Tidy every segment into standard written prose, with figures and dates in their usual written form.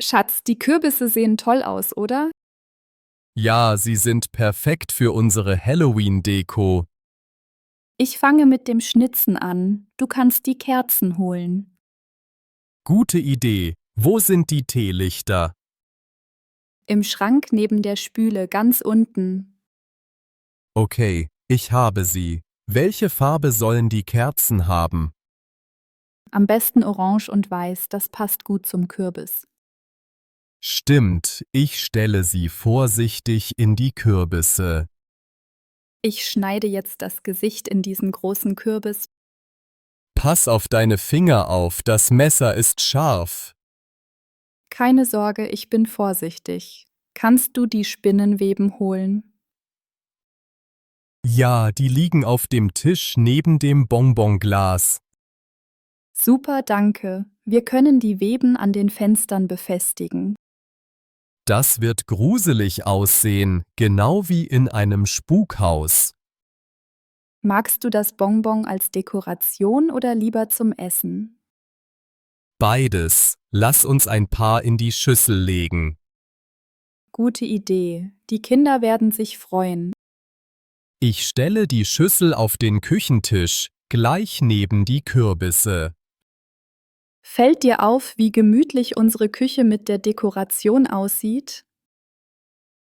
Schatz, die Kürbisse sehen toll aus, oder? Ja, sie sind perfekt für unsere Halloween-Deko. Ich fange mit dem Schnitzen an. Du kannst die Kerzen holen. Gute Idee. Wo sind die Teelichter? Im Schrank neben der Spüle ganz unten. Okay, ich habe sie. Welche Farbe sollen die Kerzen haben? Am besten orange und weiß, das passt gut zum Kürbis. Stimmt, ich stelle sie vorsichtig in die Kürbisse. Ich schneide jetzt das Gesicht in diesen großen Kürbis. Pass auf deine Finger auf, das Messer ist scharf. Keine Sorge, ich bin vorsichtig. Kannst du die Spinnenweben holen? Ja, die liegen auf dem Tisch neben dem Bonbonglas. Super, danke. Wir können die Weben an den Fenstern befestigen. Das wird gruselig aussehen, genau wie in einem Spukhaus. Magst du das Bonbon als Dekoration oder lieber zum Essen? Beides. Lass uns ein paar in die Schüssel legen. Gute Idee. Die Kinder werden sich freuen. Ich stelle die Schüssel auf den Küchentisch, gleich neben die Kürbisse. Fällt dir auf, wie gemütlich unsere Küche mit der Dekoration aussieht?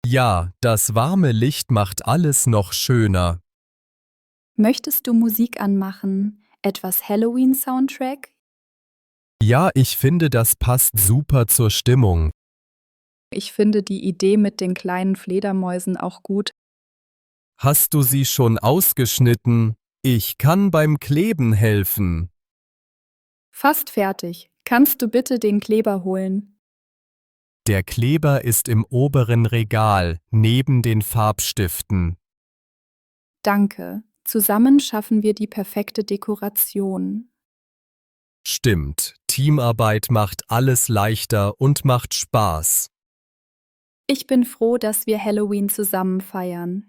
Ja, das warme Licht macht alles noch schöner. Möchtest du Musik anmachen? Etwas Halloween-Soundtrack? Ja, ich finde, das passt super zur Stimmung. Ich finde die Idee mit den kleinen Fledermäusen auch gut. Hast du sie schon ausgeschnitten? Ich kann beim Kleben helfen. Fast fertig. Kannst du bitte den Kleber holen? Der Kleber ist im oberen Regal, neben den Farbstiften. Danke. Zusammen schaffen wir die perfekte Dekoration. Stimmt, Teamarbeit macht alles leichter und macht Spaß. Ich bin froh, dass wir Halloween zusammen feiern.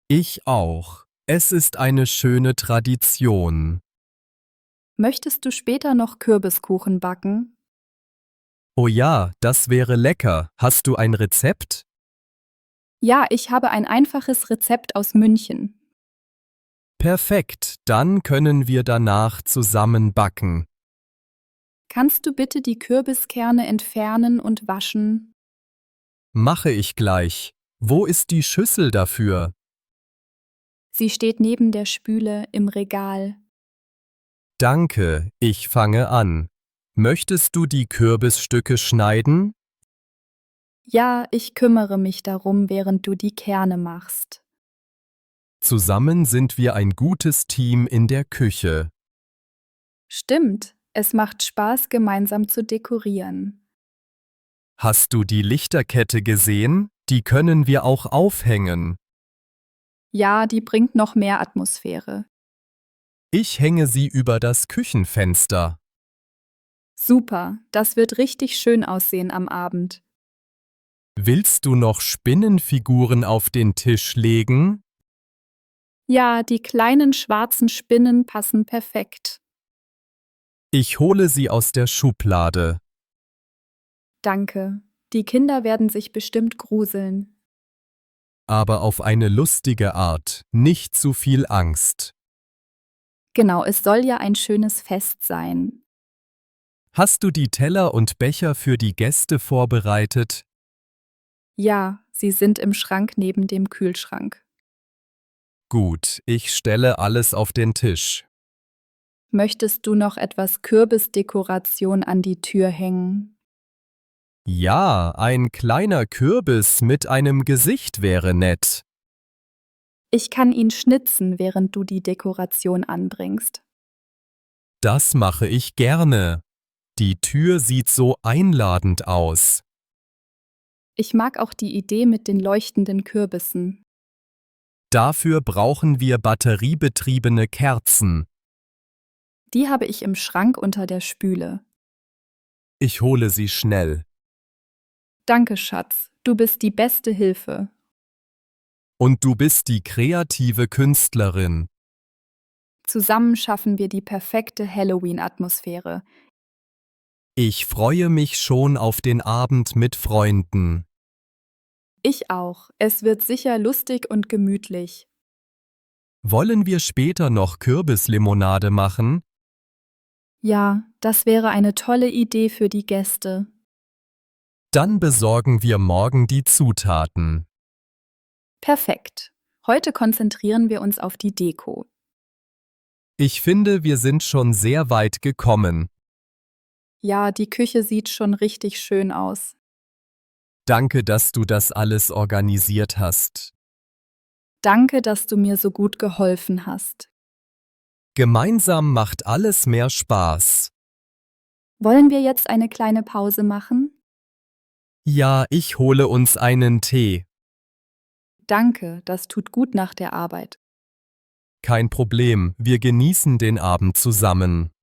Ich auch. Es ist eine schöne Tradition. Möchtest du später noch Kürbiskuchen backen? Oh ja, das wäre lecker. Hast du ein Rezept? Ja, ich habe ein einfaches Rezept aus München. Perfekt, dann können wir danach zusammen backen. Kannst du bitte die Kürbiskerne entfernen und waschen? Mache ich gleich. Wo ist die Schüssel dafür? Sie steht neben der Spüle im Regal. Danke, ich fange an. Möchtest du die Kürbisstücke schneiden? Ja, ich kümmere mich darum, während du die Kerne machst. Zusammen sind wir ein gutes Team in der Küche. Stimmt, es macht Spaß, gemeinsam zu dekorieren. Hast du die Lichterkette gesehen? Die können wir auch aufhängen. Ja, die bringt noch mehr Atmosphäre. Ich hänge sie über das Küchenfenster. Super, das wird richtig schön aussehen am Abend. Willst du noch Spinnenfiguren auf den Tisch legen? Ja, die kleinen schwarzen Spinnen passen perfekt. Ich hole sie aus der Schublade. Danke. Die Kinder werden sich bestimmt gruseln. Aber auf eine lustige Art, nicht zu viel Angst. Genau, es soll ja ein schönes Fest sein. Hast du die Teller und Becher für die Gäste vorbereitet? Ja, sie sind im Schrank neben dem Kühlschrank. Gut, ich stelle alles auf den Tisch. Möchtest du noch etwas Kürbisdekoration an die Tür hängen? Ja, ein kleiner Kürbis mit einem Gesicht wäre nett. Ich kann ihn schnitzen, während du die Dekoration anbringst. Das mache ich gerne. Die Tür sieht so einladend aus. Ich mag auch die Idee mit den leuchtenden Kürbissen. Dafür brauchen wir batteriebetriebene Kerzen. Die habe ich im Schrank unter der Spüle. Ich hole sie schnell. Danke, Schatz. Du bist die beste Hilfe. Und du bist die kreative Künstlerin. Zusammen schaffen wir die perfekte Halloween-Atmosphäre. Ich freue mich schon auf den Abend mit Freunden. Ich auch. Es wird sicher lustig und gemütlich. Wollen wir später noch Kürbislimonade machen? Ja, das wäre eine tolle Idee für die Gäste. Dann besorgen wir morgen die Zutaten. Perfekt. Heute konzentrieren wir uns auf die Deko. Ich finde, wir sind schon sehr weit gekommen. Ja, die Küche sieht schon richtig schön aus. Danke, dass du das alles organisiert hast. Danke, dass du mir so gut geholfen hast. Gemeinsam macht alles mehr Spaß. Wollen wir jetzt eine kleine Pause machen? Ja, ich hole uns einen Tee. Danke, das tut gut nach der Arbeit. Kein Problem, wir genießen den Abend zusammen.